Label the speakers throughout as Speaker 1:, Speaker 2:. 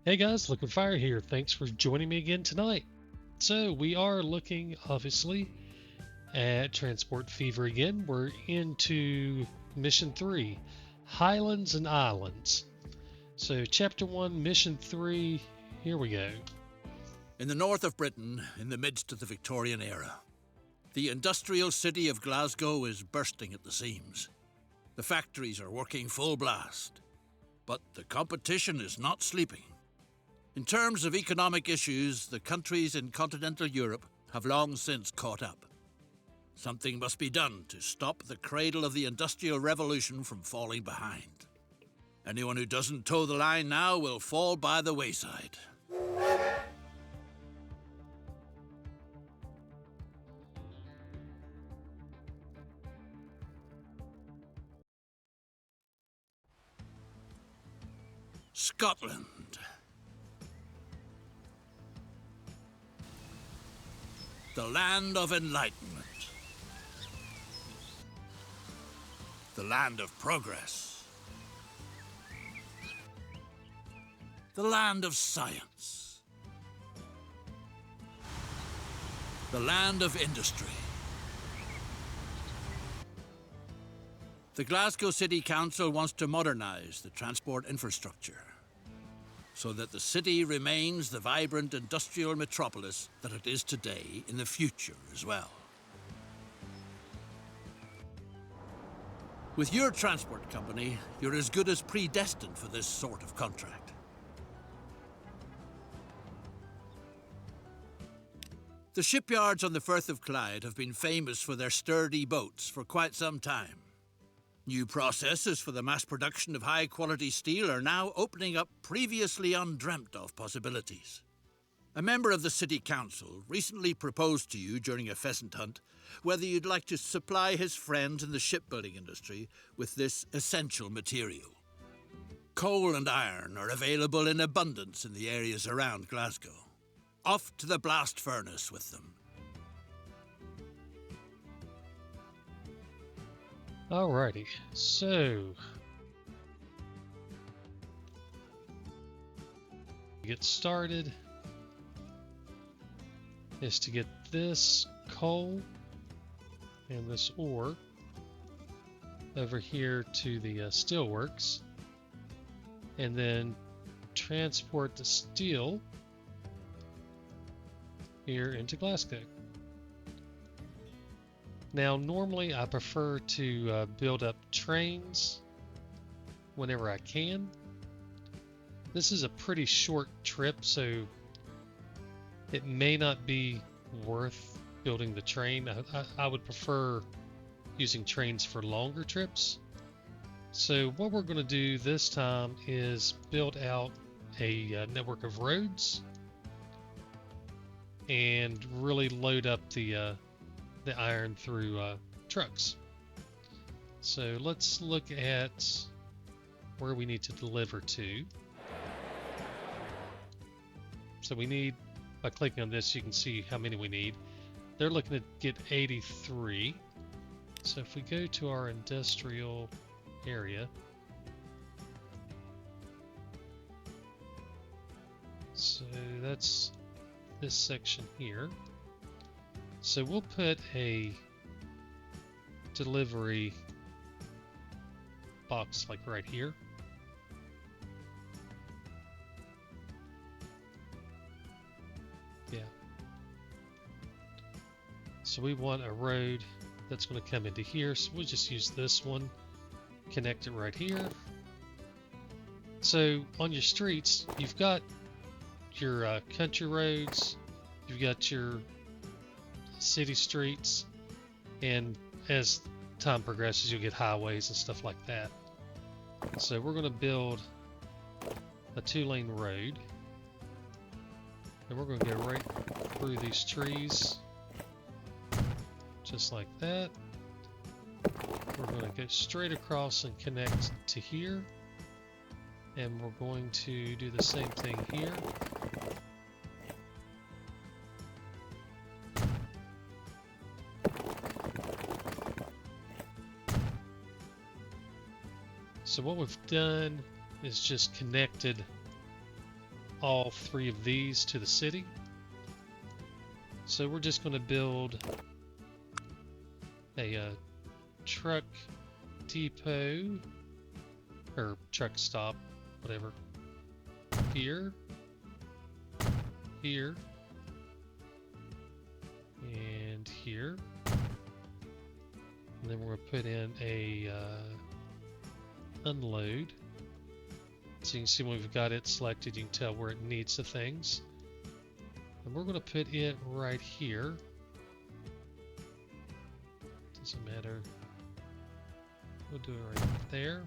Speaker 1: Hey guys, Looking Fire here. Thanks for joining me again tonight. So we are looking obviously at Transport Fever again. We're into Mission 3, Highlands and Islands. So Chapter 1, Mission 3, here we go.
Speaker 2: In the north of Britain, in the midst of the Victorian era, the industrial city of Glasgow is bursting at the seams. The factories are working full blast, but the competition is not sleeping. In terms of economic issues, the countries in continental Europe have long since caught up. Something must be done to stop the cradle of the Industrial Revolution from falling behind. Anyone who doesn't toe the line now will fall by the wayside. Scotland. The land of enlightenment. The land of progress. The land of science. The land of industry. The Glasgow City Council wants to modernise the transport infrastructure so that the city remains the vibrant industrial metropolis that it is today in the future as well. With your transport company, you're as good as predestined for this sort of contract. The shipyards on the Firth of Clyde have been famous for their sturdy boats for quite some time. New processes for the mass production of high-quality steel are now opening up previously undreamt-of possibilities. A member of the City Council recently proposed to you during a pheasant hunt whether you'd like to supply his friends in the shipbuilding industry with this essential material. Coal and iron are available in abundance in the areas around Glasgow. Off to the blast furnace with them.
Speaker 1: Alrighty, so to get started is to get this coal and this ore over here to the steelworks, and then transport the steel here into Glasgow. Now, normally I prefer to build up trains whenever I can. This is a pretty short trip, so it may not be worth building the train. I would prefer using trains for longer trips. So what we're going to do this time is build out a network of roads and really load up the iron through trucks. So let's look at where we need to deliver to. So we need, by clicking on this, you can see how many we need. They're looking to get 83. So if we go to our industrial area, so that's this section here. So we'll put a delivery box like right here. Yeah. So we want a road that's going to come into here. So we'll just use this one, connect it right here. So on your streets, you've got your country roads, you've got your city streets, and as time progresses you'll get highways and stuff like that. So we're going to build a 2-lane road, and we're going to go right through these trees just like that. We're going to go straight across and connect to here, and we're going to do the same thing here. So what we've done is just connected all 3 of these to the city. So we're just going to build a truck depot, or truck stop, whatever, here, here, and here. And then we're going to put in a unload. So you can see when we've got it selected, you can tell where it needs the things. And we're going to put it right here. Doesn't matter. We'll do it right there.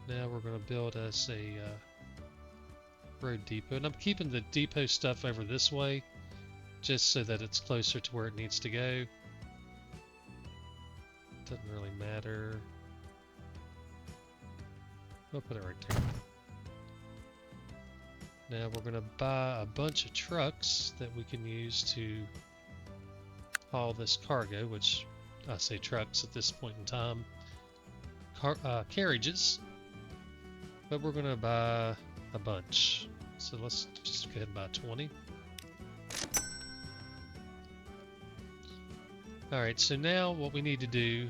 Speaker 1: Now we're going to build us a road depot. And I'm keeping the depot stuff over this way, just so that it's closer to where it needs to go. Doesn't really matter. We'll put it right there. Now we're going to buy a bunch of trucks that we can use to haul this cargo, which I say trucks at this point in time. Carriages. But we're going to buy a bunch. So let's just go ahead and buy 20. Alright, so now what we need to do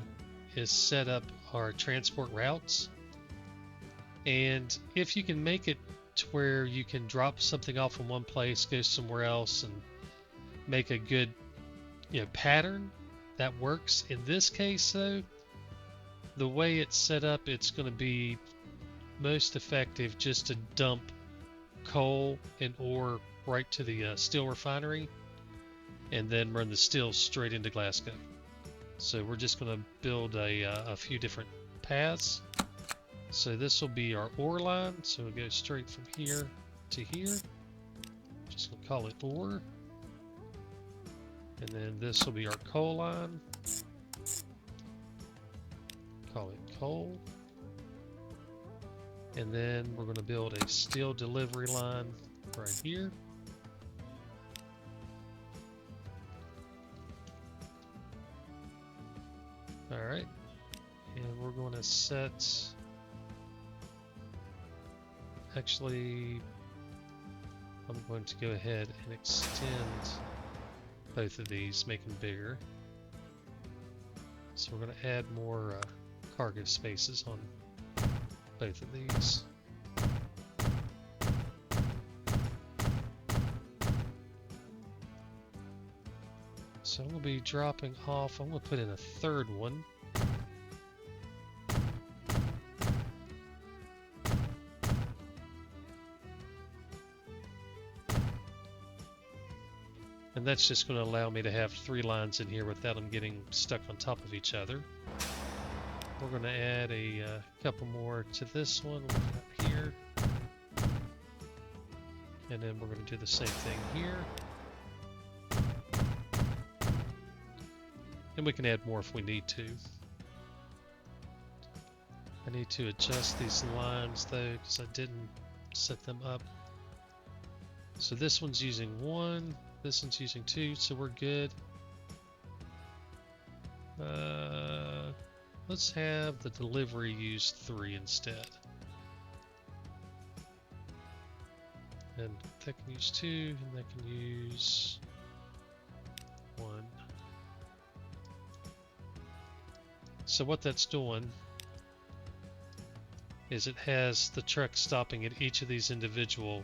Speaker 1: is set up our transport routes. And if you can make it to where you can drop something off in one place, go somewhere else, and make a good, pattern, that works. In this case, though, the way it's set up, it's going to be most effective just to dump coal and ore right to the steel refinery, and then run the steel straight into Glasgow. So we're just going to build a few different paths. So this will be our ore line, so we'll go straight from here to here. Just going to call it ore. And then this will be our coal line. Call it coal. And then we're going to build a steel delivery line right here. Alright. And we're going to set... Actually, I'm going to go ahead and extend both of these, make them bigger. So we're going to add more cargo spaces on both of these. So I'm going to be dropping off, I'm going to put in a third one. And that's just going to allow me to have 3 lines in here without them getting stuck on top of each other. We're going to add a couple more to this one here. And then we're going to do the same thing here. And we can add more if we need to. I need to adjust these lines though, because I didn't set them up. So this one's using 1. This one's using 2, so we're good. Let's have the delivery use 3 instead. And that can use 2, and that can use 1. So what that's doing is it has the truck stopping at each of these individual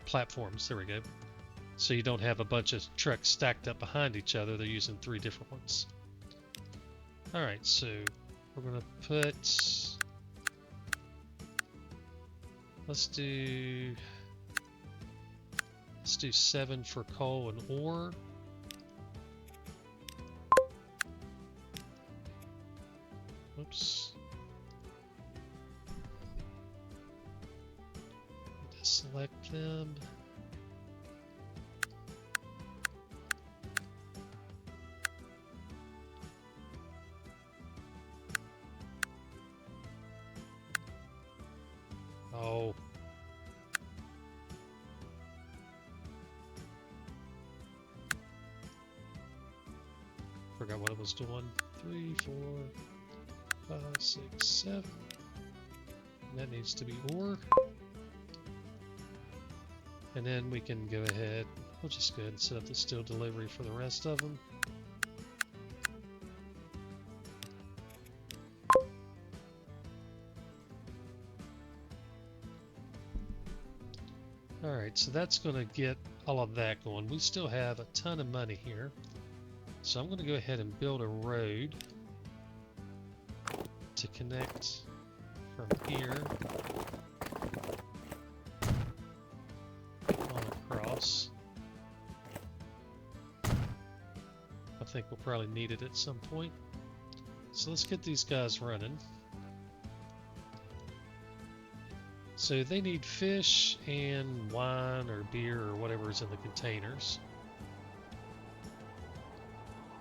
Speaker 1: platforms. There we go. So you don't have a bunch of trucks stacked up behind each other. They're using 3 different ones. Alright, so we're going to put... Let's do 7 for coal and ore. Oops. Select them. Oh. Forgot what it was doing. 3, 4, 5, 6, 7. That needs to be ore. And then we can go ahead, we'll just go ahead and set up the steel delivery for the rest of them. Alright, so that's going to get all of that going. We still have a ton of money here. So I'm going to go ahead and build a road to connect from here on across. I think we'll probably need it at some point. So let's get these guys running. So they need fish and wine or beer or whatever is in the containers.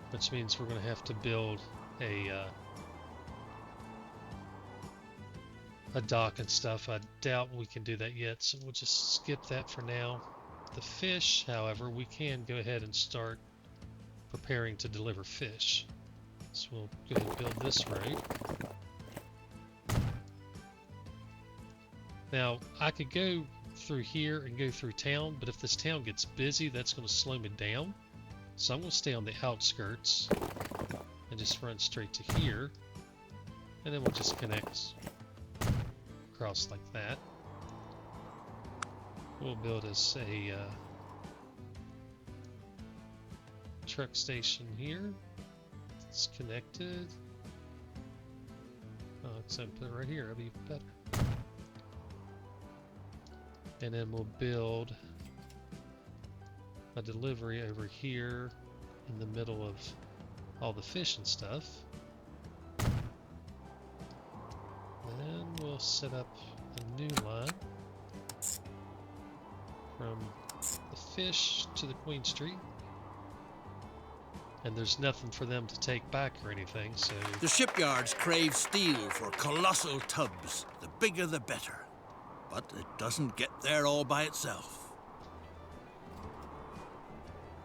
Speaker 1: Which means we're going to have to build a dock and stuff. I doubt we can do that yet, so we'll just skip that for now. The fish, however, we can go ahead and start preparing to deliver fish. So we'll go ahead and build this road. Now, I could go through here and go through town, but if this town gets busy, that's going to slow me down. So I'm going to stay on the outskirts and just run straight to here. And then we'll just connect across like that. We'll build us a truck station here. It's connected. Oh, so put it right here, it'll be better. And then we'll build a delivery over here in the middle of all the fish and stuff. Then we'll set up a new line from the fish to the Queen Street. And there's nothing for them to take back or anything, so...
Speaker 2: The shipyards crave steel for colossal tubs. The bigger the better. But it doesn't get there all by itself.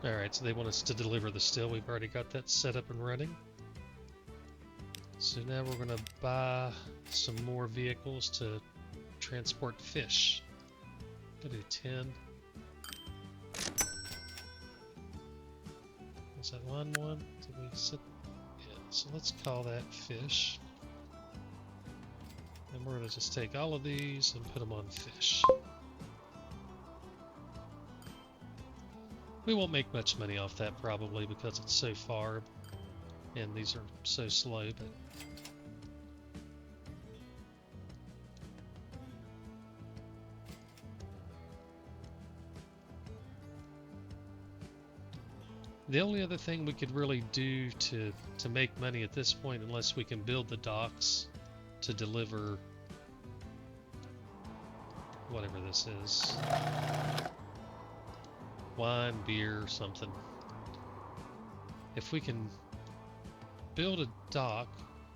Speaker 1: Alright, so they want us to deliver the steel. We've already got that set up and running. So now we're going to buy some more vehicles to transport fish. We'll do 10. Was that one? Did we set? Yeah, so let's call that fish. And we're going to just take all of these and put them on fish. We won't make much money off that probably because it's so far and these are so slow, but the only other thing we could really do to make money at this point, unless we can build the docks to deliver whatever this is, wine, beer, something. If we can build a dock,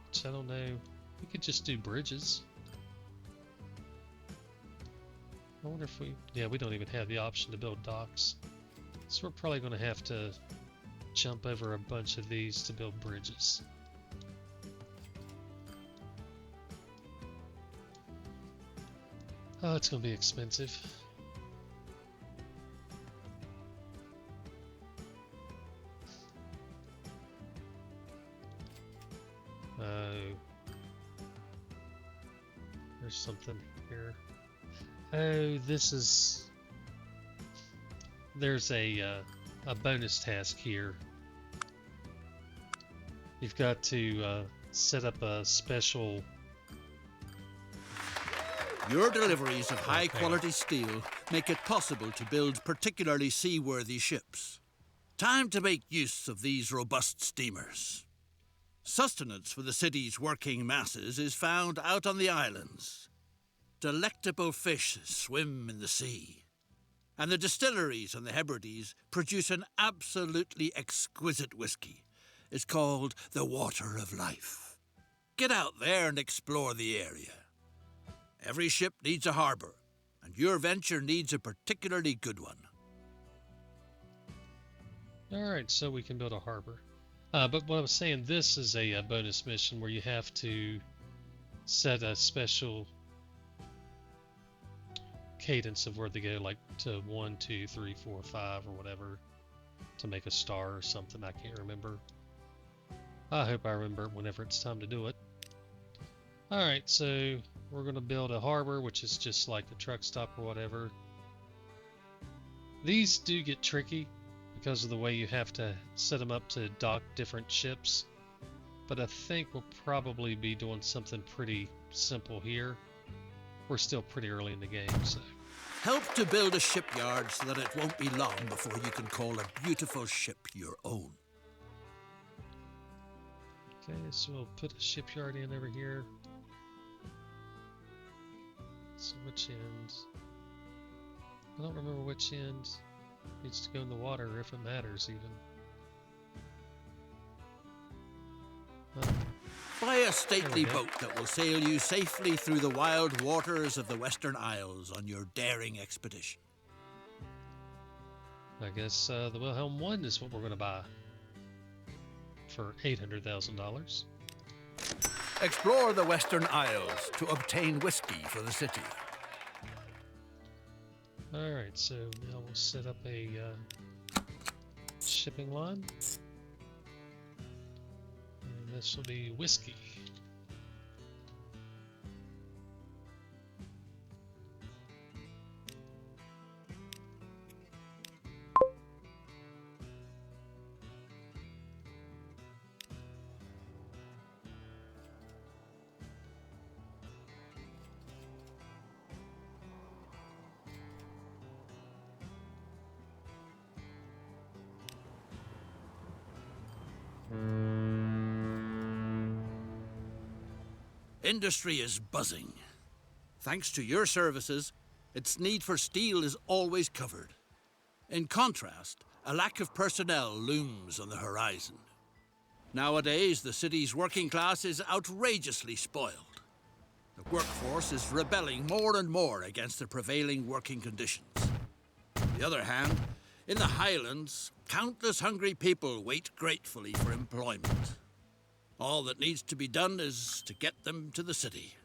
Speaker 1: which I don't know, we could just do bridges. I wonder if yeah, we don't even have the option to build docks. So we're probably going to have to jump over a bunch of these to build bridges. Oh, it's going to be expensive. There's something here. Oh, this is... There's a bonus task here. You've got to set up a special...
Speaker 2: Your deliveries of high-quality steel make it possible to build particularly seaworthy ships. Time to make use of these robust steamers. Sustenance for the city's working masses is found out on the islands. Delectable fish swim in the sea. And the distilleries on the Hebrides produce an absolutely exquisite whiskey. It's called the Water of Life. Get out there and explore the area. Every ship needs a harbour, and your venture needs a particularly good one.
Speaker 1: Alright, so we can build a harbour. But what I was saying, this is a bonus mission where you have to set a special cadence of where they go, like to 1, 2, 3, 4, 5, or whatever, to make a star or something. I can't remember. I hope I remember whenever it's time to do it. Alright, so we're going to build a harbor, which is just like a truck stop or whatever. These do get tricky because of the way you have to set them up to dock different ships. But I think we'll probably be doing something pretty simple here. We're still pretty early in the game, so...
Speaker 2: Help to build a shipyard so that it won't be long before you can call a beautiful ship your own.
Speaker 1: Okay, so we'll put a shipyard in over here. So which end? I don't remember which end needs to go in the water, or if it matters even.
Speaker 2: Buy a stately boat that will sail you safely through the wild waters of the Western Isles on your daring expedition.
Speaker 1: I guess the Wilhelm 1 is what we're going to buy for $800,000.
Speaker 2: Explore the Western Isles to obtain whiskey for the city.
Speaker 1: Alright, so now we'll set up a shipping line. And this will be whiskey.
Speaker 2: Industry is buzzing. Thanks to your services, its need for steel is always covered. In contrast, a lack of personnel looms on the horizon. Nowadays, the city's working class is outrageously spoiled. The workforce is rebelling more and more against the prevailing working conditions. On the other hand, in the Highlands, countless hungry people wait gratefully for employment. All that needs to be done is to get them to the city.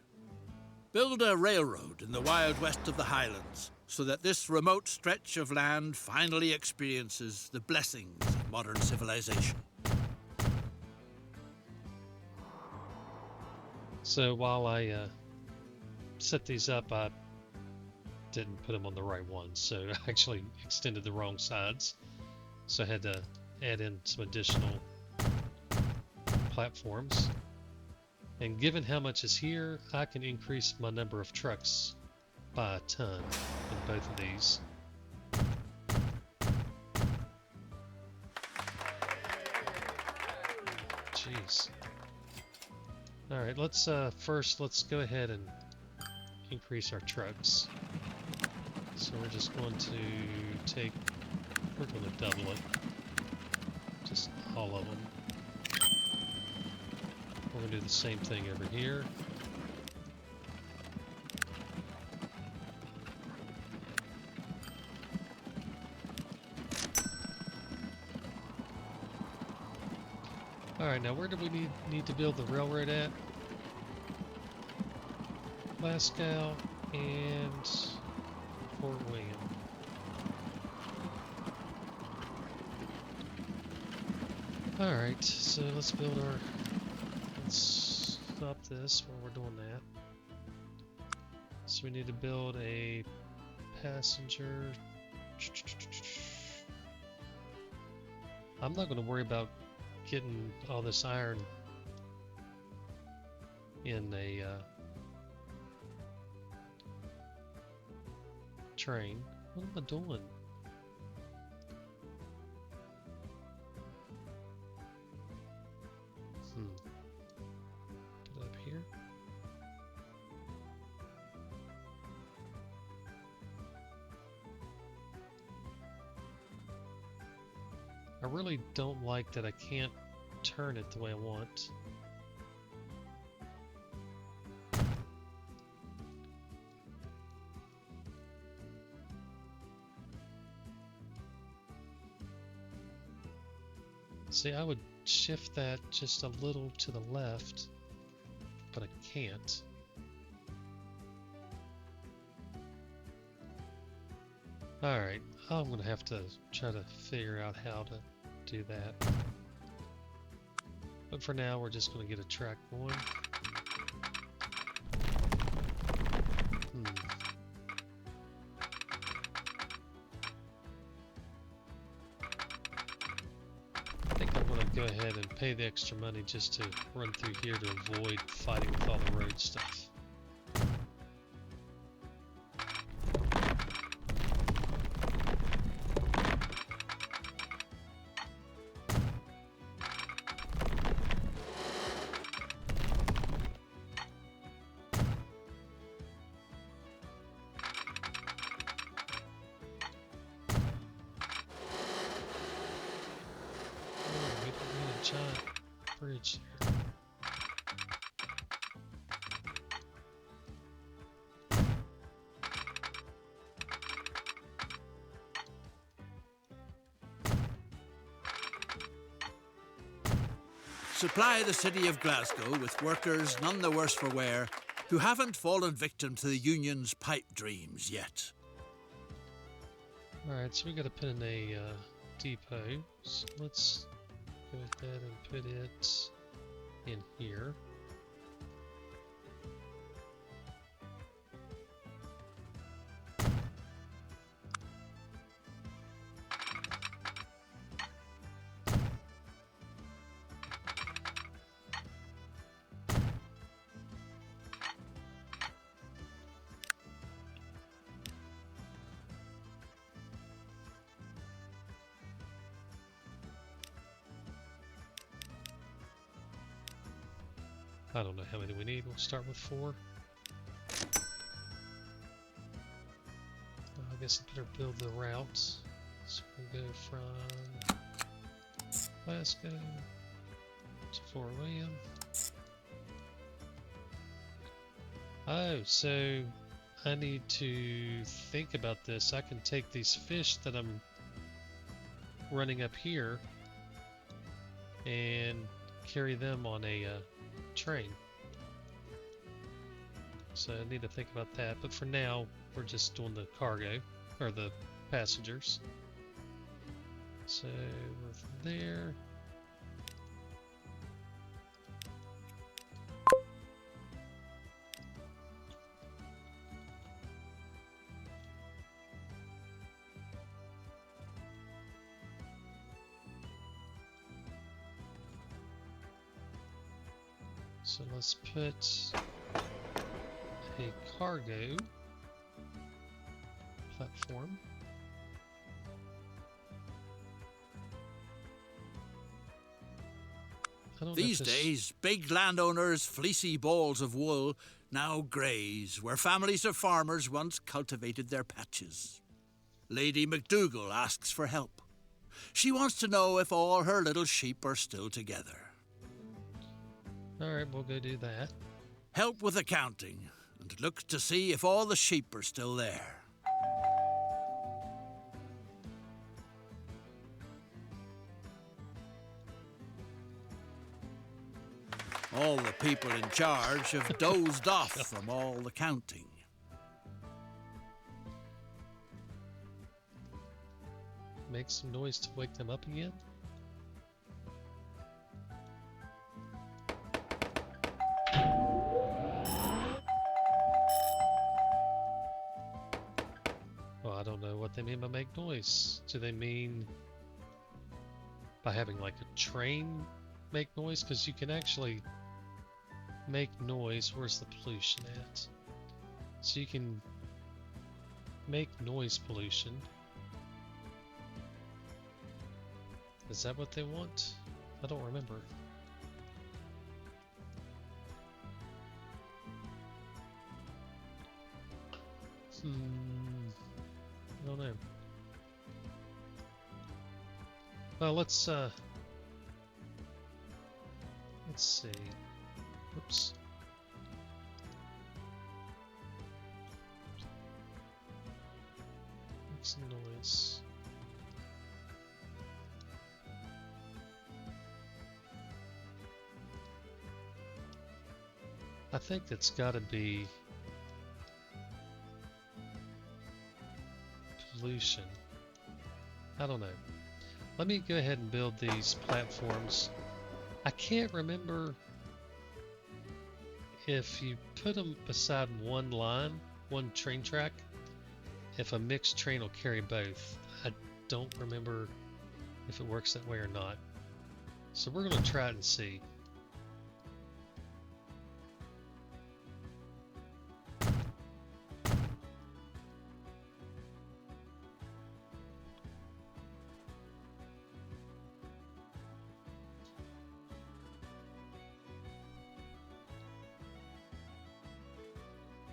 Speaker 2: Build a railroad in the wild west of the Highlands so that this remote stretch of land finally experiences the blessings of modern civilization.
Speaker 1: So while I set these up, I didn't put them on the right ones, so I actually extended the wrong sides. So I had to add in some additional platforms. And given how much is here, I can increase my number of trucks by a ton in both of these. Jeez. Alright, let's go ahead and increase our trucks. So we're just going to we're going to double it. Just all of them. We're going to do the same thing over here. Alright, now where do we need to build the railroad at? Glasgow and Fort William. Alright, so let's stop this while we're doing that. So we need to build a passenger. I'm not going to worry about getting all this iron in a train. What am I doing? Put it up here. I really don't like that I can't turn it the way I want. See, I would shift that just a little to the left, but I can't. Alright, I'm gonna have to try to figure out how to do that. But for now, we're just gonna get a track going. I think I'm gonna go ahead and pay the extra money just to run through here to avoid fighting with all the road stuff. Giant bridge here.
Speaker 2: Supply the city of Glasgow with workers none the worse for wear who haven't fallen victim to the union's pipe dreams yet.
Speaker 1: Alright, so we gotta put in a depot. So let's go ahead and put it in here. I don't know how many we need. We'll start with 4. I guess I better build the routes. So we'll go from Glasgow to Fort William. Oh, so I need to think about this. I can take these fish that I'm running up here and carry them on a train. So I need to think about that, but for now we're just doing the cargo or the passengers. So we're from there. So let's put a cargo platform.
Speaker 2: These days, big landowners' fleecy balls of wool now graze where families of farmers once cultivated their patches. Lady MacDougall asks for help. She wants to know if all her little sheep are still together.
Speaker 1: Alright, we'll go do that.
Speaker 2: Help with accounting, and look to see if all the sheep are still there. All the people in charge have dozed off from all the counting.
Speaker 1: Make some noise to wake them up again. Well, I don't know what they mean by make noise. Do they mean by having like a train make noise? Because you can actually make noise. Where's the pollution at? So you can make noise pollution. Is that what they want? I don't remember. I don't know. Well, let's see. Oops. Make some noise. I think it's got to be pollution. solution. I don't know. Let me go ahead and build these platforms. I can't remember if you put them beside one line, one train track, if a mixed train will carry both. I don't remember if it works that way or not. So we're going to try it and see.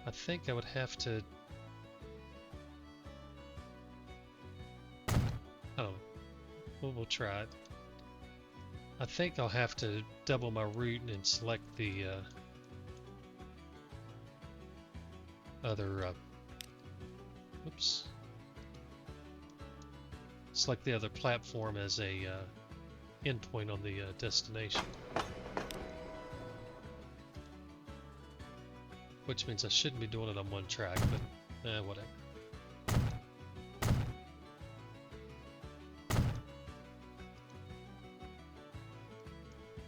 Speaker 1: I think I would have to... I don't know. We'll try it. I think I'll have to double my route and select the other... oops. Select the other platform as a endpoint on the destination. Which means I shouldn't be doing it on one track, but whatever.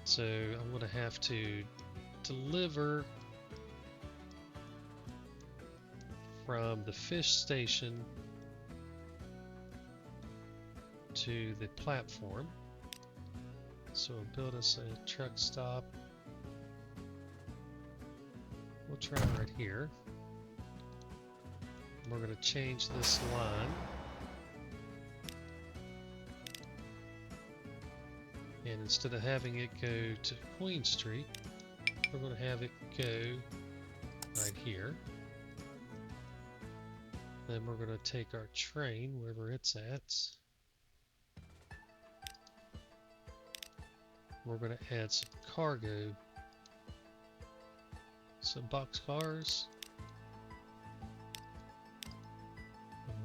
Speaker 1: So I'm going to have to deliver from the fish station to the platform. So we'll build us a truck stop. We'll try it right here. We're going to change this line. And instead of having it go to Queen Street, we're going to have it go right here. Then we're going to take our train wherever it's at. We're going to add some cargo. Some box cars.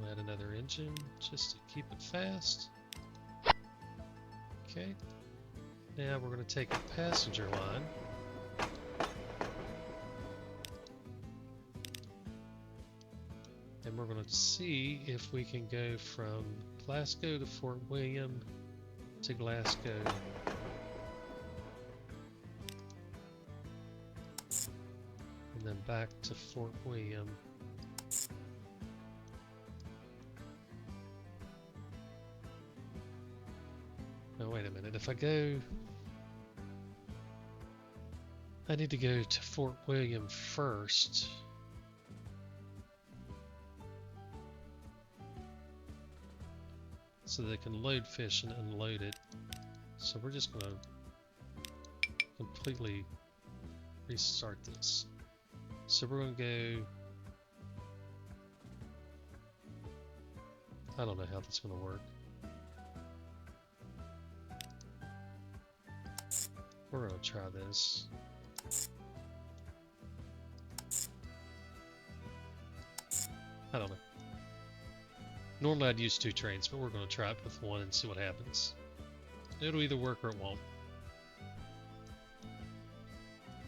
Speaker 1: We'll add another engine just to keep it fast. Okay. Now we're going to take a passenger line. And we're going to see if we can go from Glasgow to Fort William to Glasgow. And then back to Fort William. Oh, wait a minute. If I go... I need to go to Fort William first. So they can load fish and unload it. So we're just going to completely restart this. So we're going to go... I don't know how that's going to work. We're going to try this. I don't know. Normally I'd use 2 trains, but we're going to try it with 1 and see what happens. It'll either work or it won't.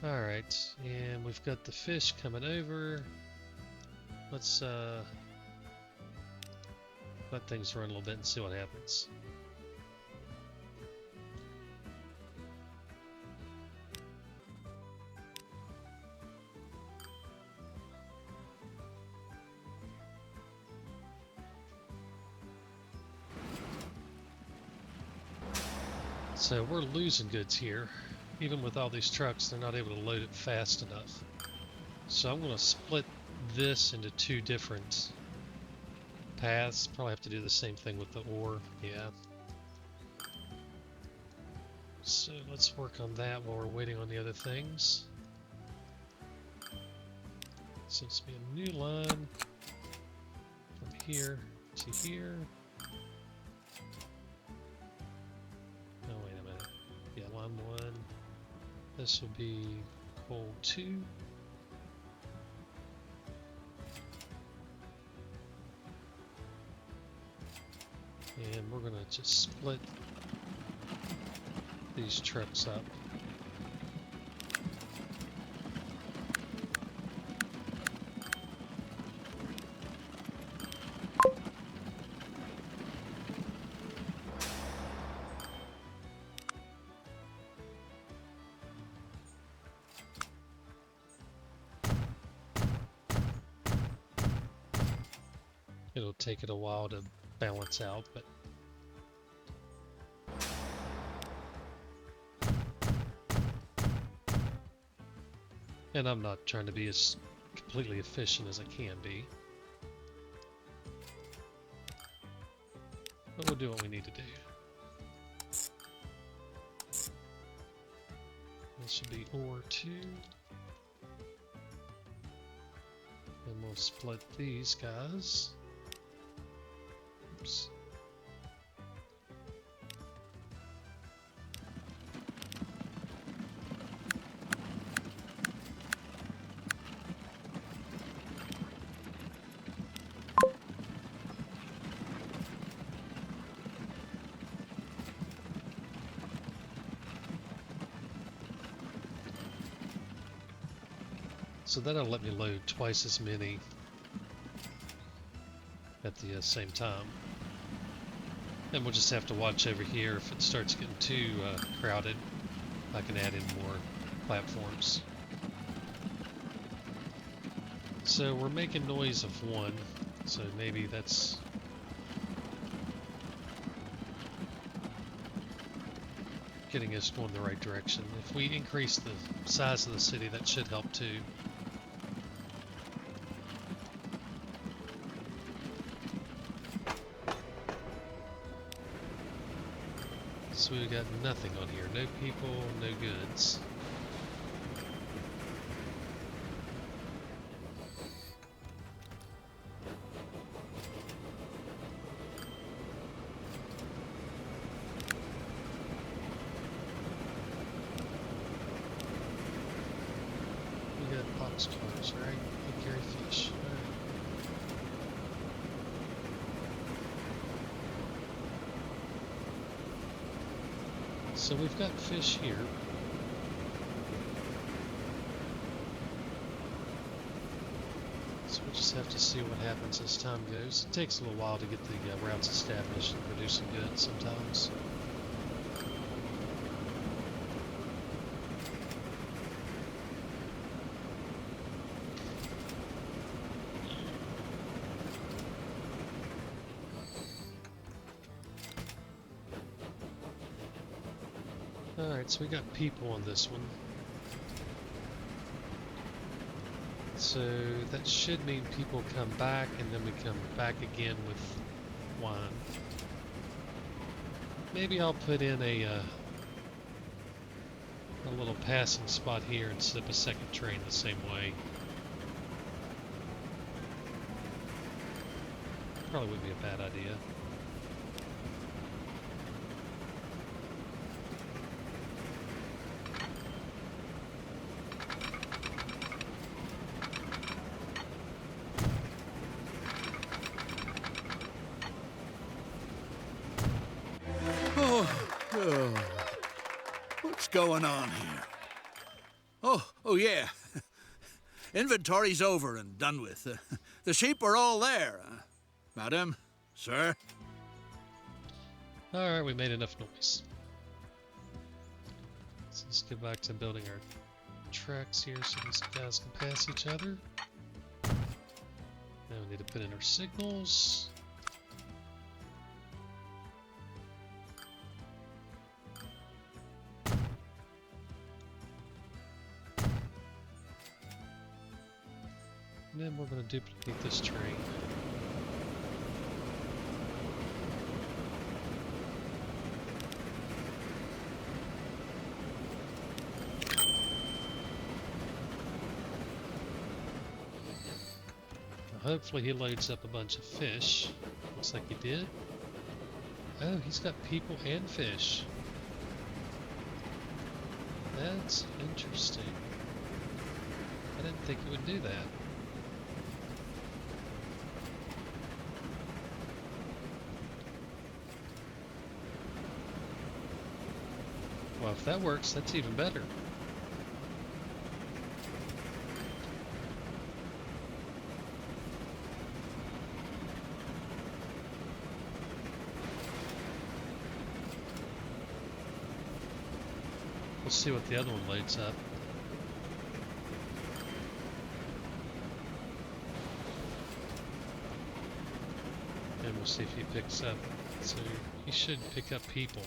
Speaker 1: Alright, and we've got the fish coming over. Let's let things run a little bit and see what happens. So we're losing goods here. Even with all these trucks, they're not able to load it fast enough. So I'm going to split this into 2 different paths. Probably have to do the same thing with the ore. Yeah. So let's work on that while we're waiting on the other things. Seems to be a new line from here to here. Oh, wait a minute. Yeah, line 1. This will be coal 2. And we're going to just split these trucks up. It'll take it a while to balance out, but and I'm not trying to be as completely efficient as I can be. But we'll do what we need to do. This should be ore 2. And we'll split these guys. Oops. So that'll let me load twice as many at the same time. And we'll just have to watch over here. If it starts getting too crowded, I can add in more platforms. So we're making noise of 1, so maybe that's getting us going in the right direction. If we increase the size of the city, that should help too. So we got nothing on here. No people, no goods. We got boxcars, right? We carry fish. So we've got fish here. So we'll just have to see what happens as time goes. It takes a little while to get the routes established and producing goods sometimes. Alright, so we got people on this one. So that should mean people come back, and then we come back again with wine. Maybe I'll put in a little passing spot here and set up a second train the same way. Probably wouldn't be a bad idea.
Speaker 2: What's going on here? Oh yeah. Inventory's over and done with. The sheep are all there. Madam, sir.
Speaker 1: Alright, we made enough noise. So let's get back to building our tracks here so these guys can pass each other. Now we need to put in our signals. And then we're going to duplicate this train. Hopefully he loads up a bunch of fish. Looks like he did. Oh, he's got people and fish. That's interesting. I didn't think it would do that. Well, if that works, that's even better. We'll see what the other one loads up. We'll see if he picks up. So he should pick up people.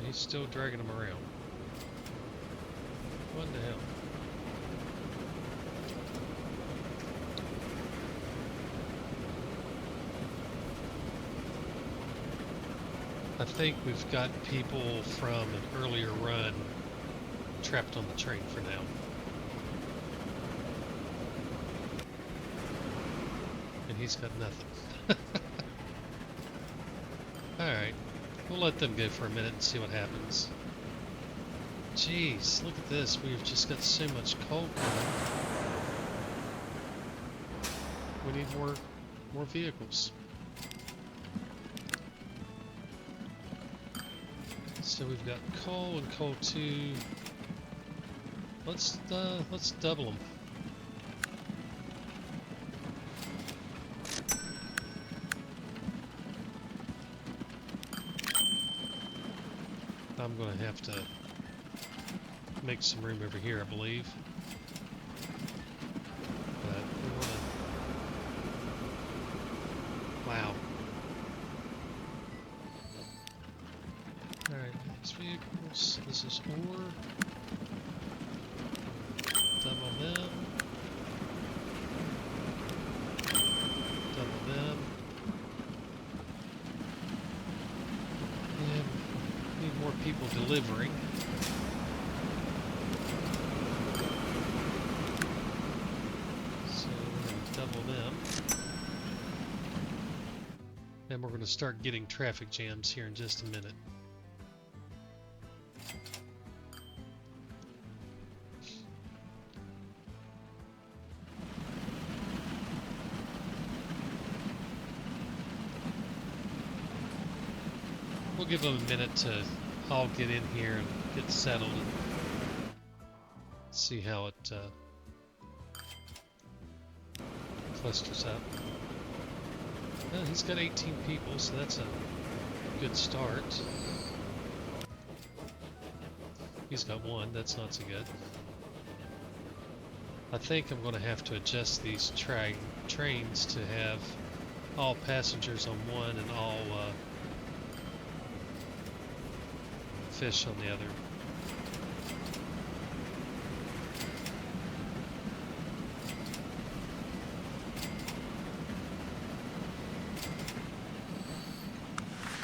Speaker 1: He's still dragging them around. What the hell? I think we've got people from an earlier run trapped on the train for now. And he's got nothing. Alright, we'll let them go for a minute and see what happens. Jeez, look at this. We've just got so much coal coming. We need more vehicles. So we've got coal and coal 2. Let's double them. I'm gonna have to make some room over here, I believe. But we wanna... Wow. Alright, these vehicles. This is ore. Double them. Double them. And need more people delivering. So we're going to double them. And we're going to start getting traffic jams here in just a minute. We'll give them a minute to all get in here and get settled and see how it clusters up. Well, he's got 18 people, so that's a good start. He's got 1, that's not so good. I think I'm going to have to adjust these trains to have all passengers on one and all fish on the other.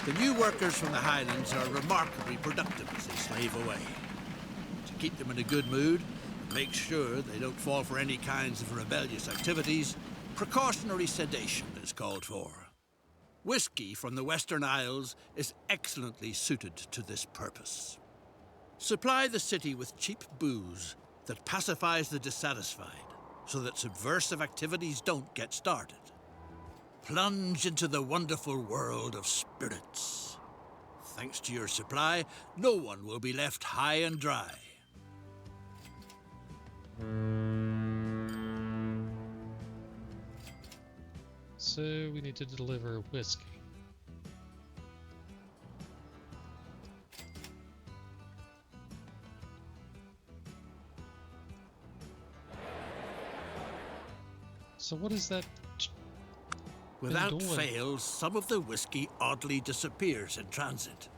Speaker 2: The new workers from the Highlands are remarkably productive as they slave away. To keep them in a good mood, and make sure they don't fall for any kinds of rebellious activities, precautionary sedation is called for. Whisky from the Western Isles is excellently suited to this purpose. Supply the city with cheap booze that pacifies the dissatisfied, so that subversive activities don't get started. Plunge into the wonderful world of spirits. Thanks to your supply, no one will be left high and dry.
Speaker 1: So we need to deliver whiskey. So what is that?
Speaker 2: Without fail, some of the whiskey oddly disappears in transit.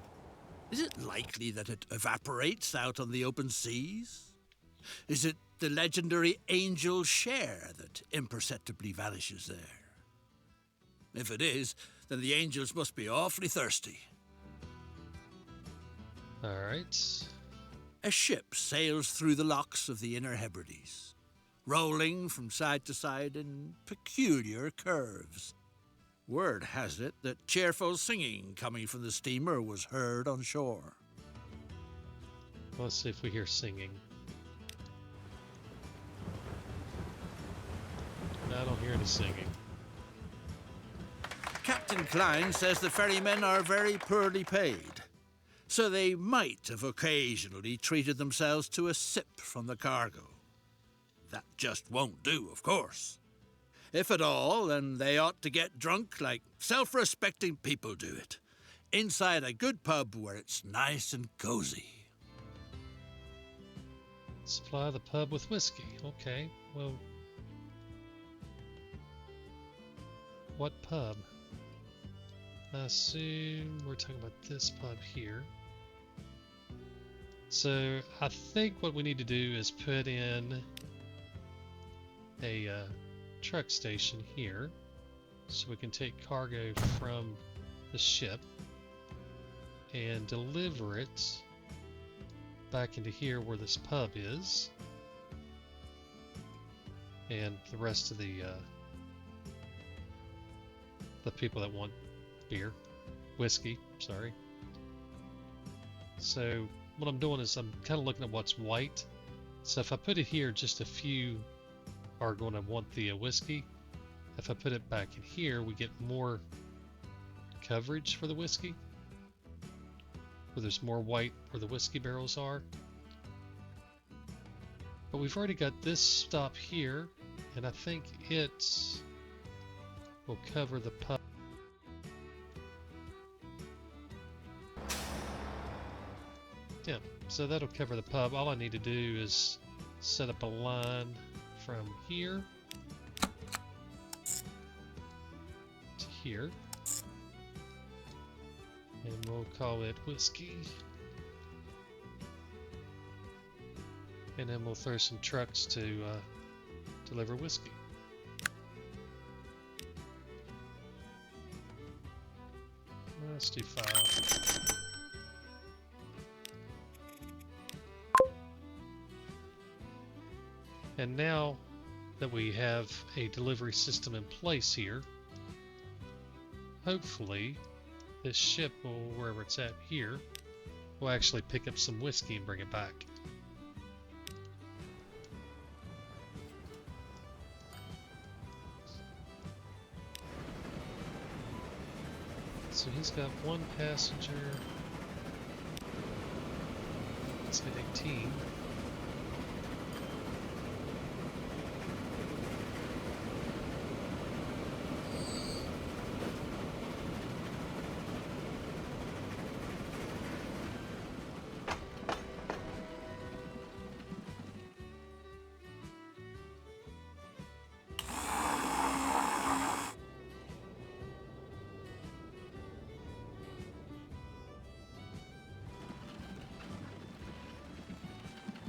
Speaker 2: Is it likely that it evaporates out on the open seas? Is it the legendary angel share that imperceptibly vanishes there? If it is, then the angels must be awfully thirsty.
Speaker 1: All right.
Speaker 2: A ship sails through the locks of the Inner Hebrides, rolling from side to side in peculiar curves. Word has it that cheerful singing coming from the steamer was heard on shore.
Speaker 1: Let's see if we hear singing. I don't hear any singing.
Speaker 2: Captain Klein says the ferrymen are very poorly paid, so they might have occasionally treated themselves to a sip from the cargo. That just won't do, of course. If at all, then they ought to get drunk like self-respecting people do it, inside a good pub where it's nice and cozy.
Speaker 1: Supply the pub with whiskey. Okay, well, What pub? I assume we're talking about this pub here. So I think what we need to do is put in a truck station here so we can take cargo from the ship and deliver it back into here where this pub is, and the rest of the people that want beer, whiskey, sorry. So what I'm doing is I'm kind of looking at what's white. So if I put it here, just a few are going to want the whiskey. If I put it back in here, we get more coverage for the whiskey, where there's more white where the whiskey barrels are. But we've already got this stop here, and I think it will cover the pub. Yeah, so that'll cover the pub. All I need to do is set up a line from here to here, and we'll call it whiskey. And then we'll throw some trucks to deliver whiskey. Let's do 5. And now that we have a delivery system in place here, hopefully this ship will, wherever it's at here, will actually pick up some whiskey and bring it back. So he's got 1 passenger. Let's get 18.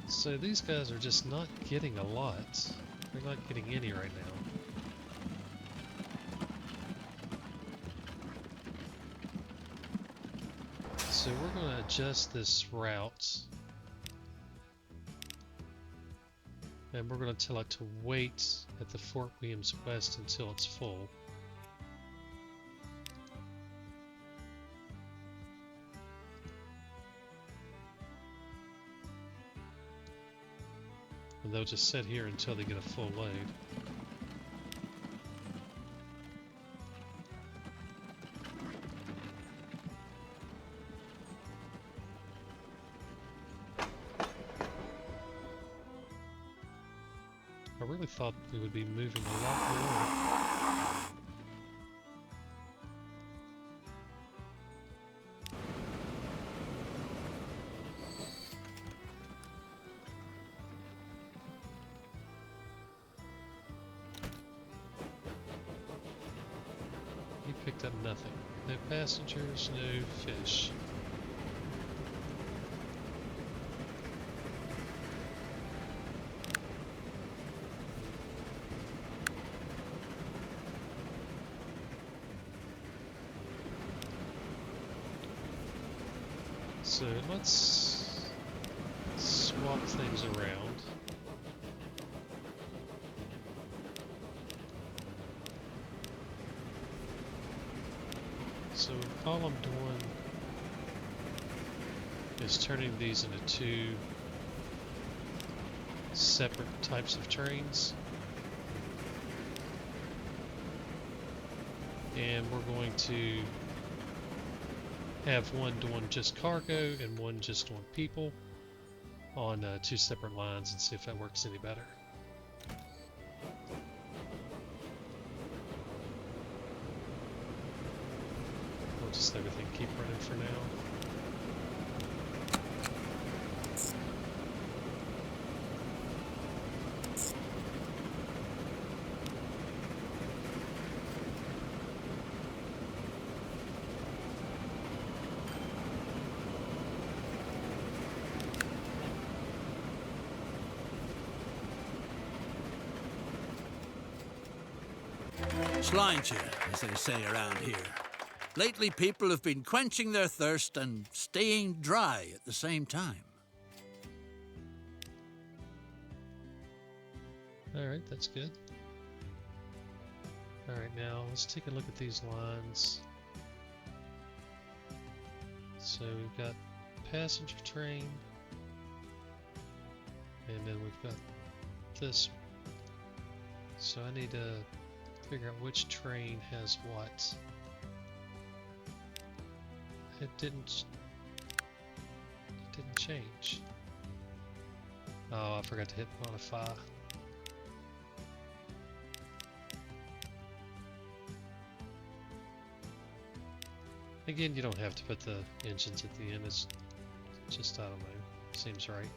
Speaker 1: So these guys are just not getting a lot. They're not getting any right now. So we're going to adjust this route. And we're going to tell it to wait at the Fort Williams West until it's full. And they'll just sit here until they get a full load. I really thought we would be moving a lot more. Picked up nothing. No passengers, no fish. So let's swap things around. So all I'm doing is turning these into 2 separate types of trains. And we're going to have one doing just cargo and one just doing people on 2 separate lines and see if that works any better. Just everything keep running for now.
Speaker 2: Sláinte, as they say around here. Lately, people have been quenching their thirst and staying dry at the same time.
Speaker 1: Alright, that's good. Alright, now let's take a look at these lines. So we've got passenger train, and then we've got this. So I need to figure out which train has what. It didn't change. Oh, I forgot to hit modify. Again, you don't have to put the engines at the end. It's just, I don't know, seems right.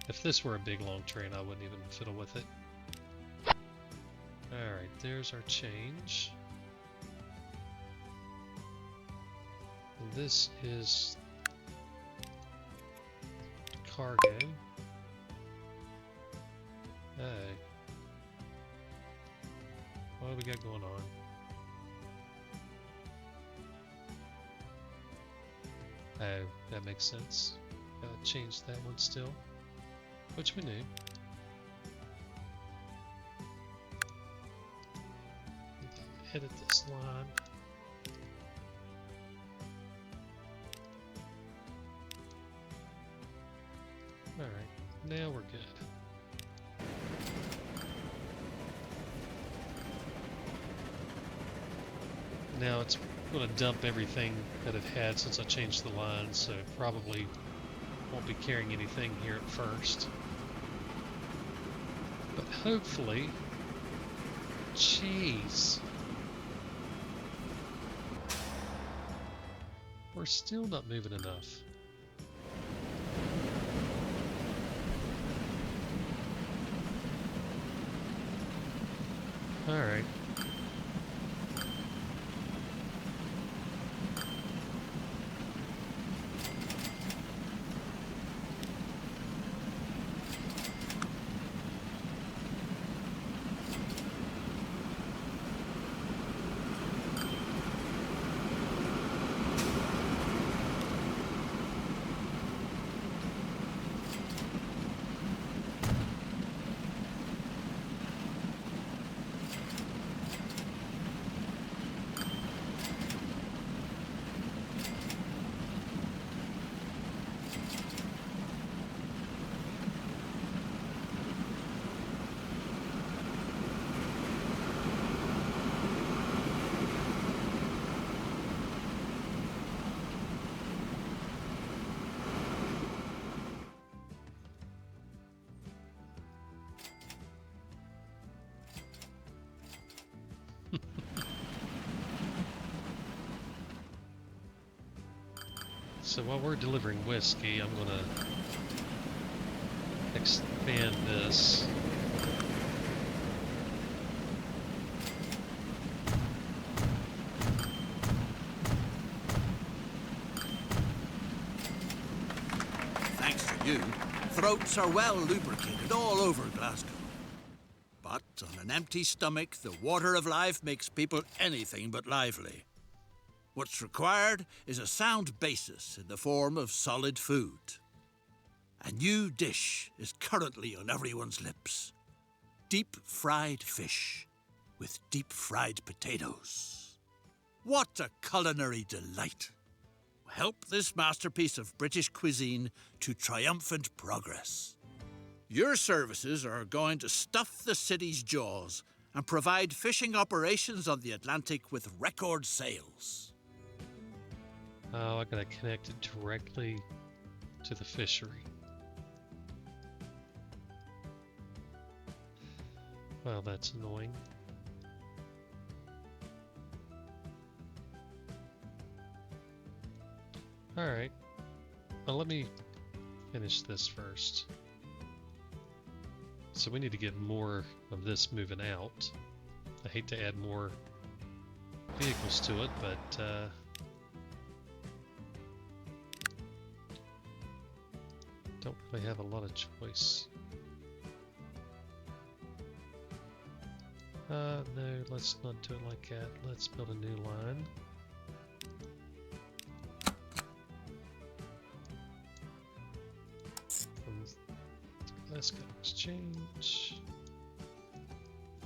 Speaker 1: If this were a big long train, I wouldn't even fiddle with it. Alright, there's our change. And this is cargo. Hey. What do we got going on? Oh, that makes sense. Gotta change that one still, which we knew. Edit this line. Alright, now we're good. Now it's going to dump everything that it had since I changed the lines, so probably won't be carrying anything here at first. But hopefully, jeez, we're still not moving enough. All right. So while we're delivering whiskey, I'm going to expand this.
Speaker 2: Thanks to you, throats are well lubricated all over Glasgow. But on an empty stomach, the water of life makes people anything but lively. What's required is a sound basis in the form of solid food. A new dish is currently on everyone's lips. Deep-fried fish with deep-fried potatoes. What a culinary delight! Help this masterpiece of British cuisine to triumphant progress. Your services are going to stuff the city's jaws and provide fishing operations on the Atlantic with record sales.
Speaker 1: Oh, I gotta connect it directly to the fishery. Well, that's annoying. Alright. Well, let me finish this first. So we need to get more of this moving out. I hate to add more vehicles to it, but don't really have a lot of choice. No, let's not do it like that. Let's build a new line. From Glasgow Exchange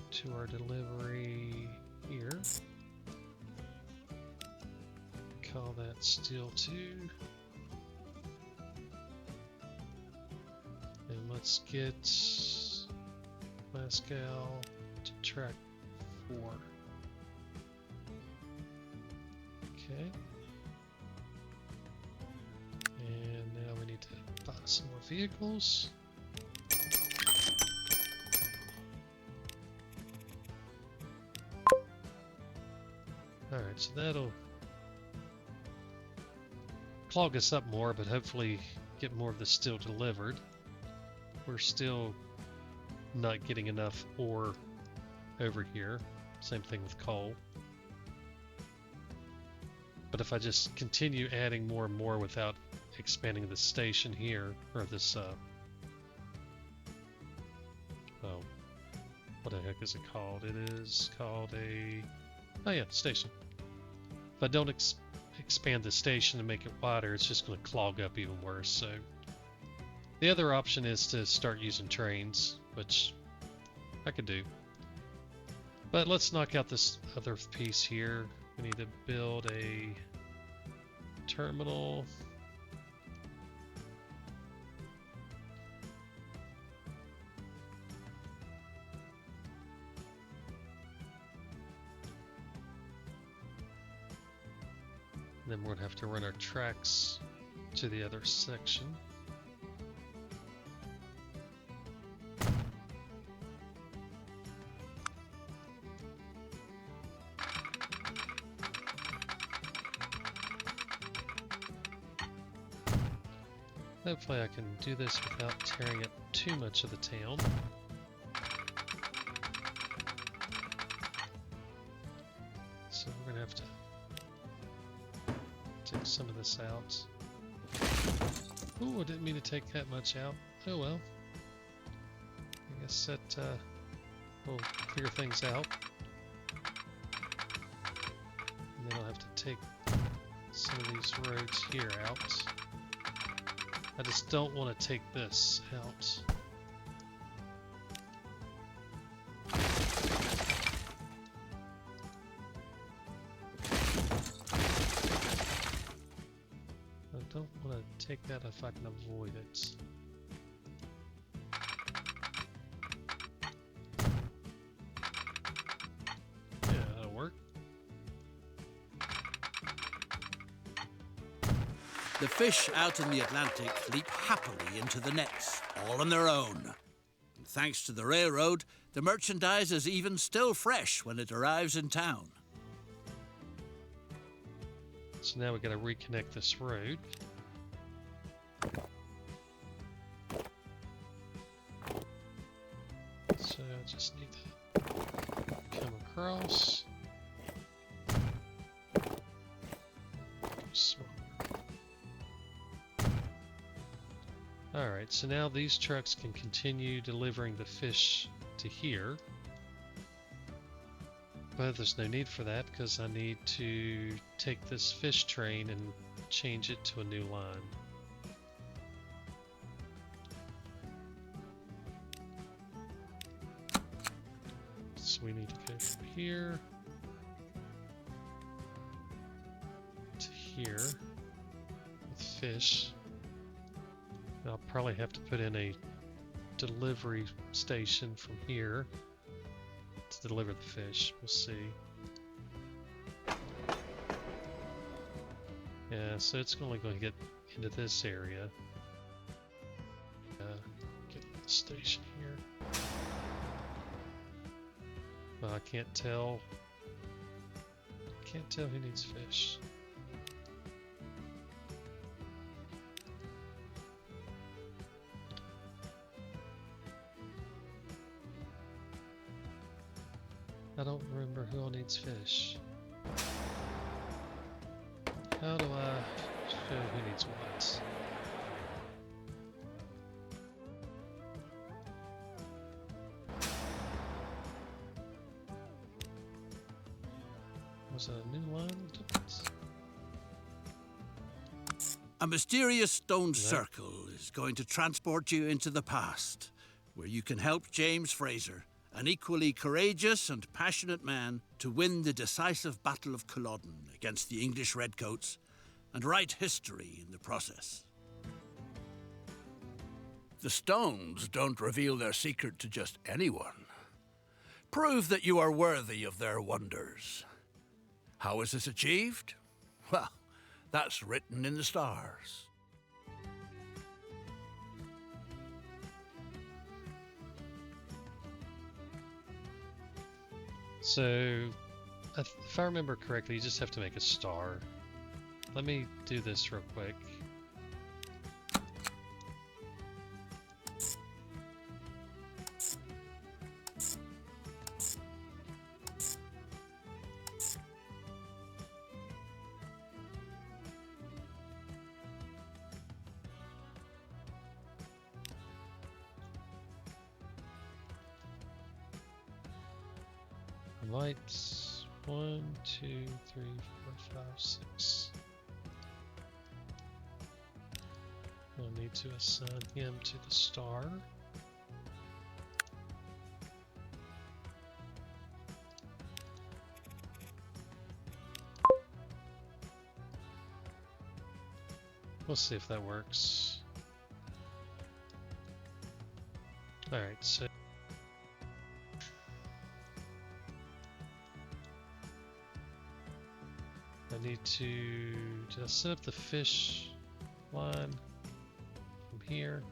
Speaker 1: to our delivery here. Call that Steel 2. And let's get Glasgow to track 4. Okay. And now we need to buy some more vehicles. Alright, so that'll clog us up more, but hopefully get more of the steel delivered. We're still not getting enough ore over here. Same thing with coal. But if I just continue adding more and more without expanding the station here, or this, oh, what the heck is it called? It is called a, oh yeah, station. If I don't expand the station and make it wider, it's just going to clog up even worse. So the other option is to start using trains, which I could do. But let's knock out this other piece here. We need to build a terminal. And then we're going to have to run our tracks to the other section. Hopefully I can do this without tearing up too much of the town. So we're going to have to take some of this out. Oh, I didn't mean to take that much out. Oh well. I guess that will figure things out. And then I'll have to take some of these roads here out. I just don't want to take this out. I don't want to take that if I can avoid it. Yeah, that'll work.
Speaker 2: The fish out in the Atlantic leap happily into the nets, all on their own. And thanks to the railroad, the merchandise is even still fresh when it arrives in town.
Speaker 1: So now we've got to reconnect this road. So I just need to come across. Small. Alright, so now these trucks can continue delivering the fish to here. But there's no need for that because I need to take this fish train and change it to a new line. So we need to go from here to here with fish. I'll probably have to put in a delivery station from here to deliver the fish. We'll see. Yeah, so it's only going to get into this area. Get the station here. Well, I can't tell. Can't tell who needs fish. I don't remember who all needs fish. How do I show who needs what? Was that a new line?
Speaker 2: A mysterious stone circle is going to transport you into the past, where you can help James Fraser, an equally courageous and passionate man, to win the decisive Battle of Culloden against the English Redcoats and write history in the process. The stones don't reveal their secret to just anyone. Prove that you are worthy of their wonders. How is this achieved? Well, that's written in the stars.
Speaker 1: So, if I remember correctly, you just have to make a star. Let me do this real quick. Lights 1, 2, 3, 4, 5, 6. I'll need to assign him to the star. We'll see if that works. Alright, so I need to just set up the fish line from here.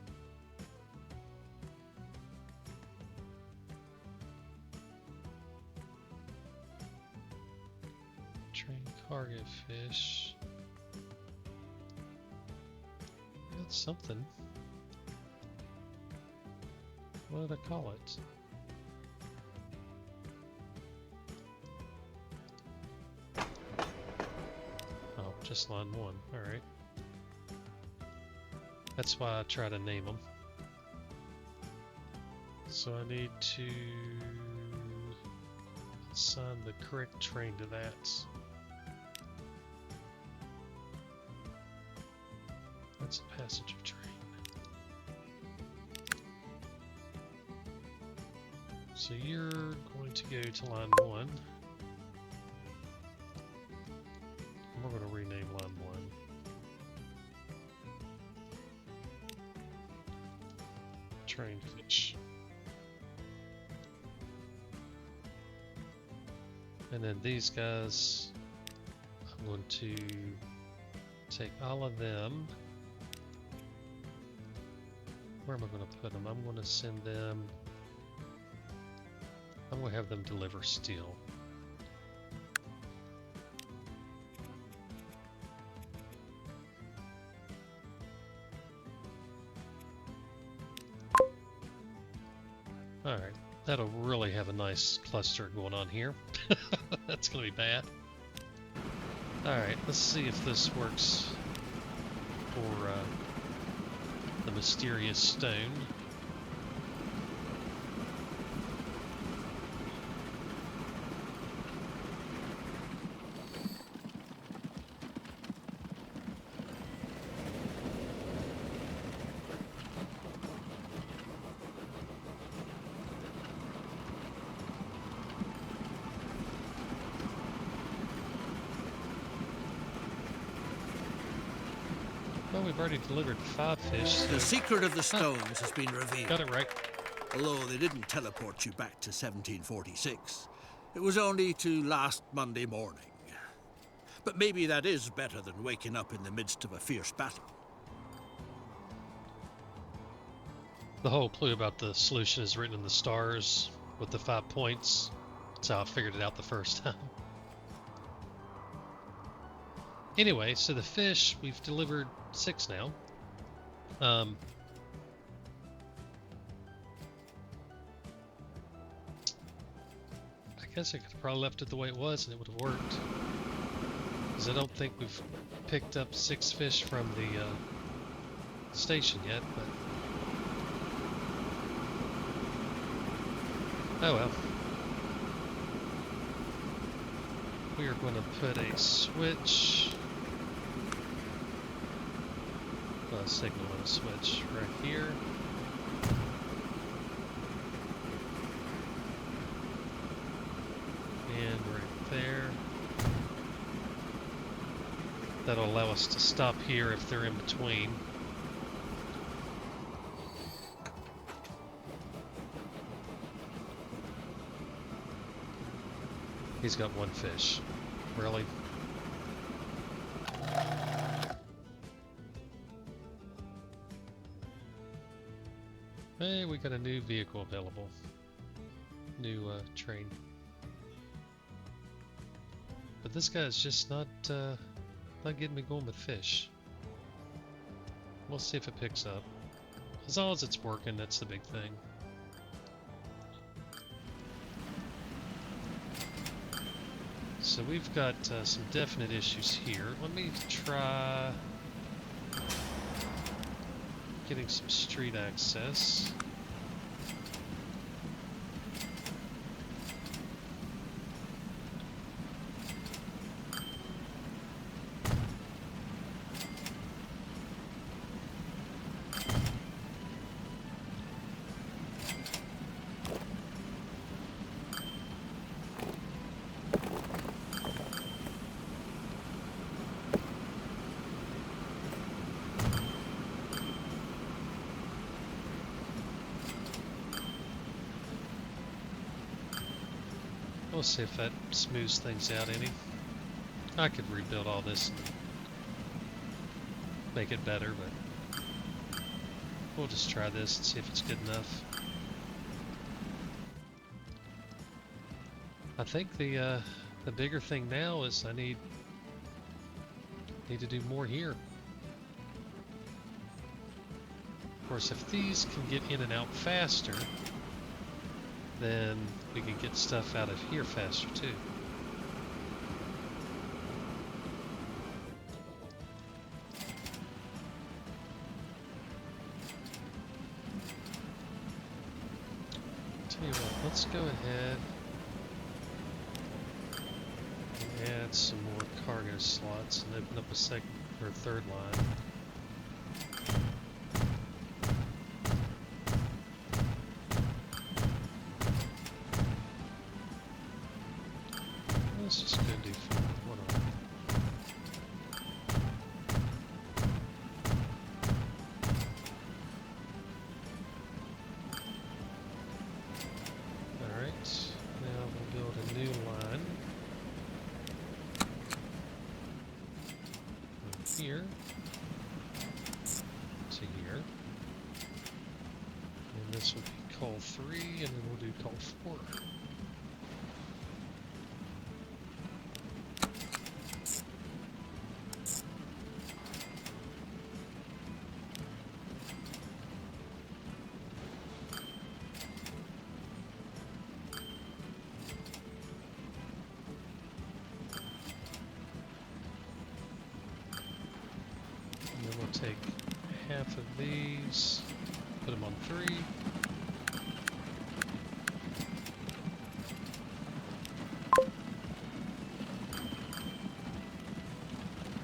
Speaker 1: Train cargo fish. That's something. What did I call it? Just line 1, alright. That's why I try to name them. So I need to assign the correct train to that. That's a passenger train. So you're going to go to line 1. We're going to rename line 1. Train fish. And then these guys, I'm going to take all of them. Where am I going to put them? I'm going to send them, I'm going to have them deliver steel. Alright, that'll really have a nice cluster going on here. That's going to be bad. Alright, let's see if this works for the mysterious stone. Well, we've already delivered 5 fish. So
Speaker 2: the secret of the stones has been revealed.
Speaker 1: Got it right.
Speaker 2: Although they didn't teleport you back to 1746. It was only to last Monday morning. But maybe that is better than waking up in the midst of a fierce battle.
Speaker 1: The whole clue about the solution is written in the stars with the 5 points. That's how I figured it out the first time. Anyway, so the fish, we've delivered 6 now. I guess I could have probably left it the way it was and it would have worked. Because I don't think we've picked up 6 fish from the station yet, but... oh well. We are going to put a switch, a signal and a switch right here. And right there. That'll allow us to stop here if they're in between. He's got one fish. Really? Hey, we got a new vehicle available. New train. But this guy's just not getting me going with fish. We'll see if it picks up. As long as it's working, that's the big thing. So we've got some definite issues here. Let me try getting some street access. We'll see if that smooths things out any. I could rebuild all this and make it better, but we'll just try this and see if it's good enough. I think the bigger thing now is I need to do more here. Of course, if these can get in and out faster, then we can get stuff out of here faster too. Tell you what, let's go ahead and add some more cargo slots and open up a second or third line. Let's just go do one on. Alright, now we'll build a new line. From here to here. And this will be call 3, and then we'll do call 4. Take half of these, put them on 3.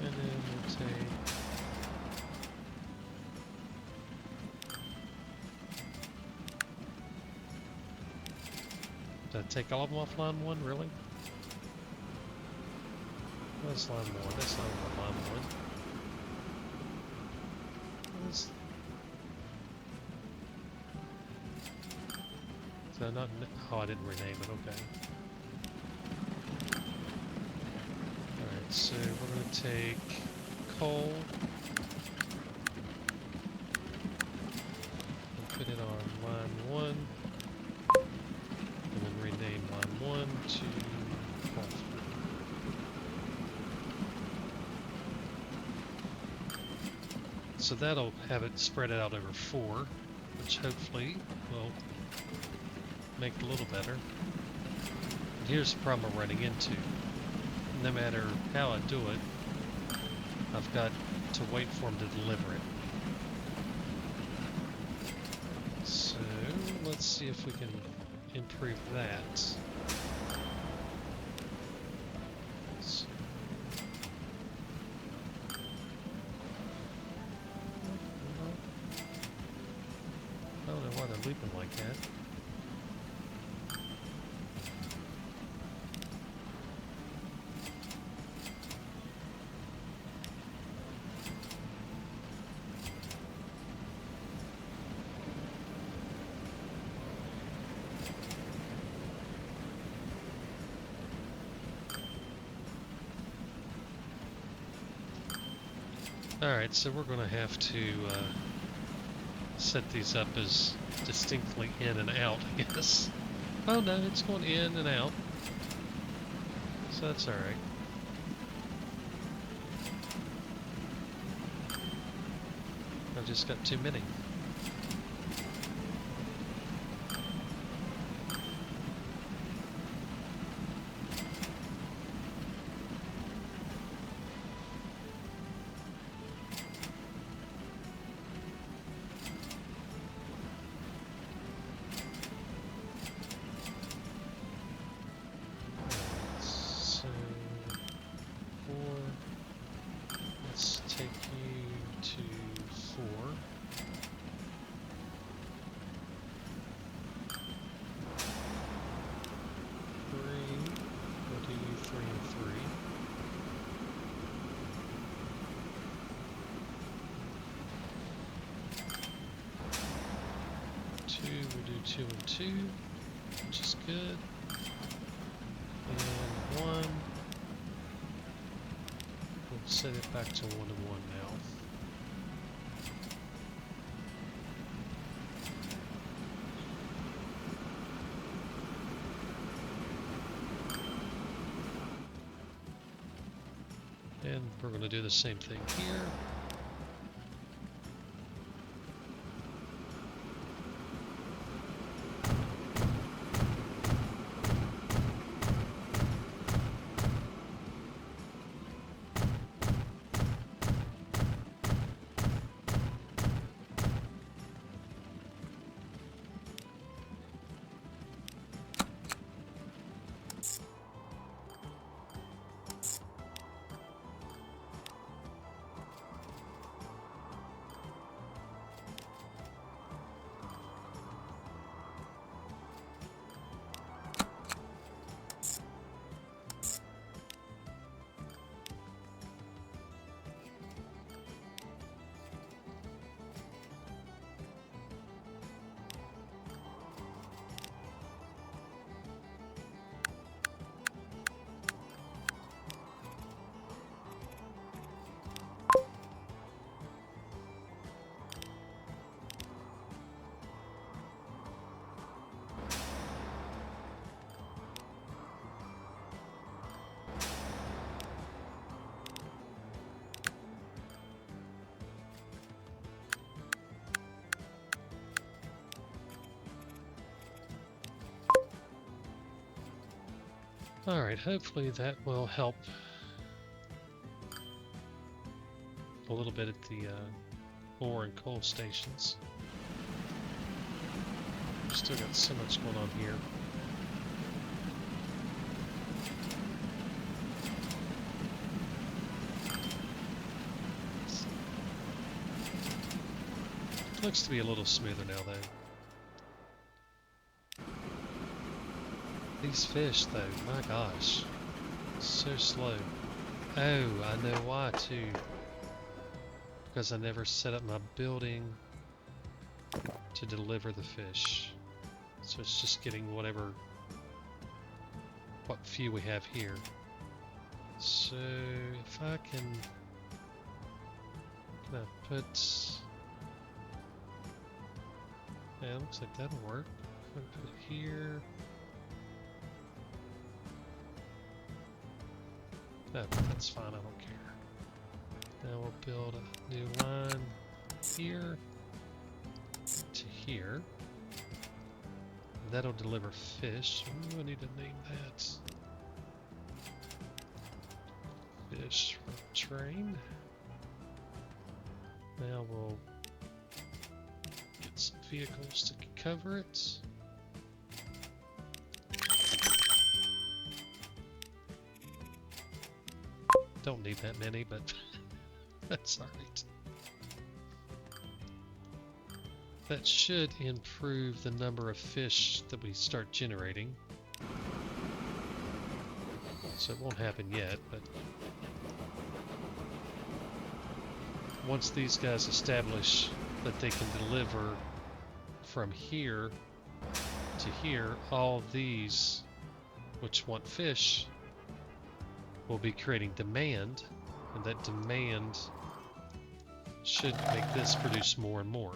Speaker 1: And then we'll take did I take all of them off line 1, really? That's line 1, that's not line 1. So not, oh, I didn't rename it, okay. Alright, so we're going to take coal and put it on line 1, and then rename line 1 to coal 3. So that'll have it spread out over 4, which hopefully will make it a little better. And here's the problem I'm running into. No matter how I do it, I've got to wait for them to deliver it. So let's see if we can improve that. leave them like that. Alright, so we're going to have to set these up as distinctly in and out, I guess. Oh no, it's going in and out. So that's alright. I've just got too many. Two and two, which is good. And one. We'll set it back to 1 and 1 now. And we're going to do the same thing here. Alright, hopefully that will help a little bit at the ore and coal stations. We've still got so much going on here. Looks to be a little smoother now though. These fish though, my gosh, so slow. Oh, I know why too. Because I never set up my building to deliver the fish. So it's just getting what few we have here. So if I can I put, yeah, looks like that'll work. If I put it here. No, that's fine, I don't care. Now we'll build a new line here to here. That'll deliver fish. Ooh, I need to name that. Fish from train. Now we'll get some vehicles to cover it. Don't need that many, but that's alright. that should improve the number of fish that we start generating. So it won't happen yet, but once these guys establish that they can deliver from here to here, all of these which want fish will be creating demand, and that demand should make this produce more and more,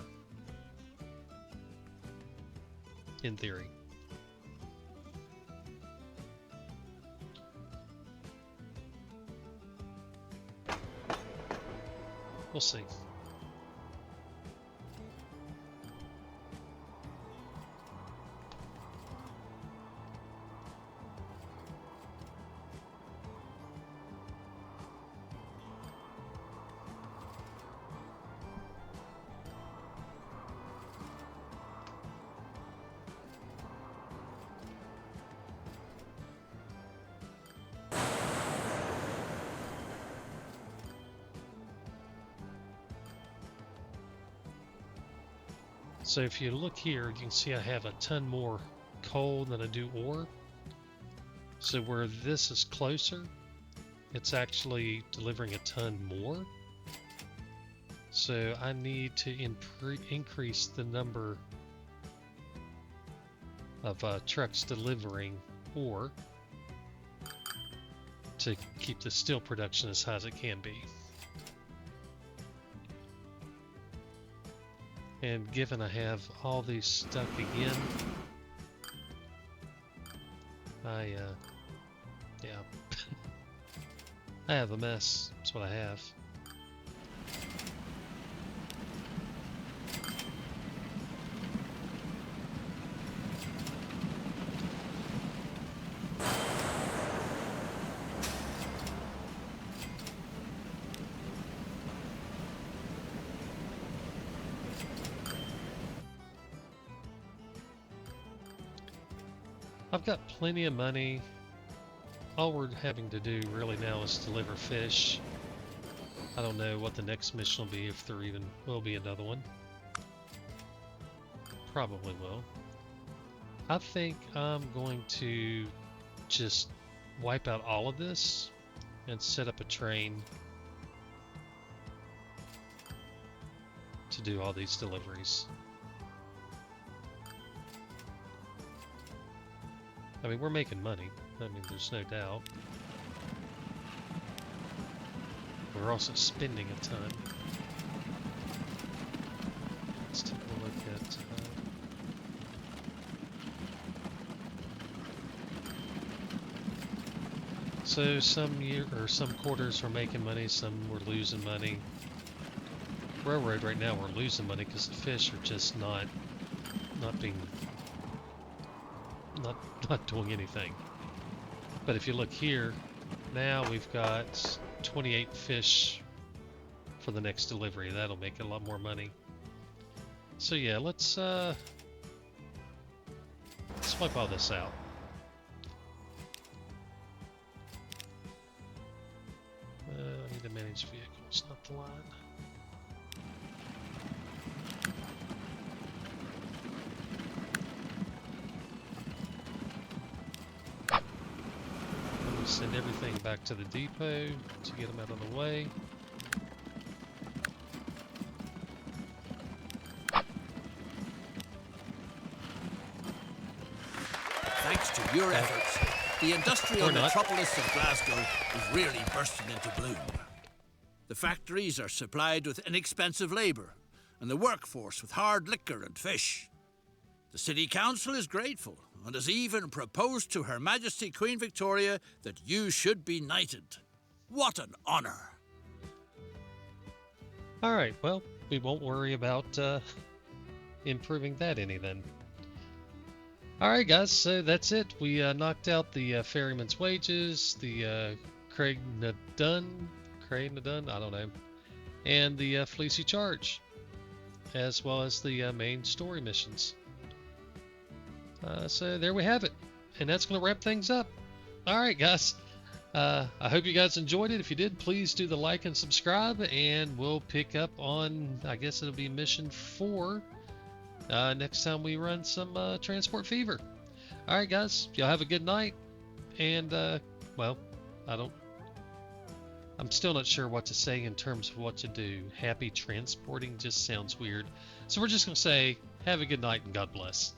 Speaker 1: in theory. We'll see. So if you look here, you can see I have a ton more coal than I do ore. So where this is closer, it's actually delivering a ton more. So I need to increase the number of trucks delivering ore to keep the steel production as high as it can be. And given I have all these stuck again, yeah, I have a mess. That's what I have. I've got plenty of money. All we're having to do really now is deliver fish. I don't know what the next mission will be, if there even will be another one. Probably will. I think I'm going to just wipe out all of this and set up a train to do all these deliveries. I mean, we're making money. I mean, there's no doubt. We're also spending a ton. Let's take a look at... So some quarters we're making money, some we're losing money. Railroad right now we're losing money because the fish are just not doing anything. But if you look here, now we've got 28 fish for the next delivery. That'll make a lot more money. So yeah, let's wipe all this out. I need to manage vehicles, not the line. Send everything back to the depot to get them out of the way.
Speaker 2: Thanks to your efforts, the industrial metropolis of Glasgow is really bursting into bloom. The factories are supplied with inexpensive labour, and the workforce with hard liquor and fish. The City Council is grateful, and has even proposed to Her Majesty Queen Victoria that you should be knighted. What an honour!
Speaker 1: Alright, well, we won't worry about improving that any then. Alright guys, so that's it. We knocked out the ferryman's wages, the Craigh na Dun, I don't know, and the Fleecy Charge, as well as the main story missions. So there we have it, and that's going to wrap things up. Alright guys, I hope you guys enjoyed it. If you did, please do the like and subscribe, and we'll pick up on, I guess it'll be mission 4 next time we run some Transport Fever. All right, guys, y'all have a good night. And, well, I'm still not sure what to say in terms of what to do. Happy transporting just sounds weird. So we're just going to say, have a good night and God bless.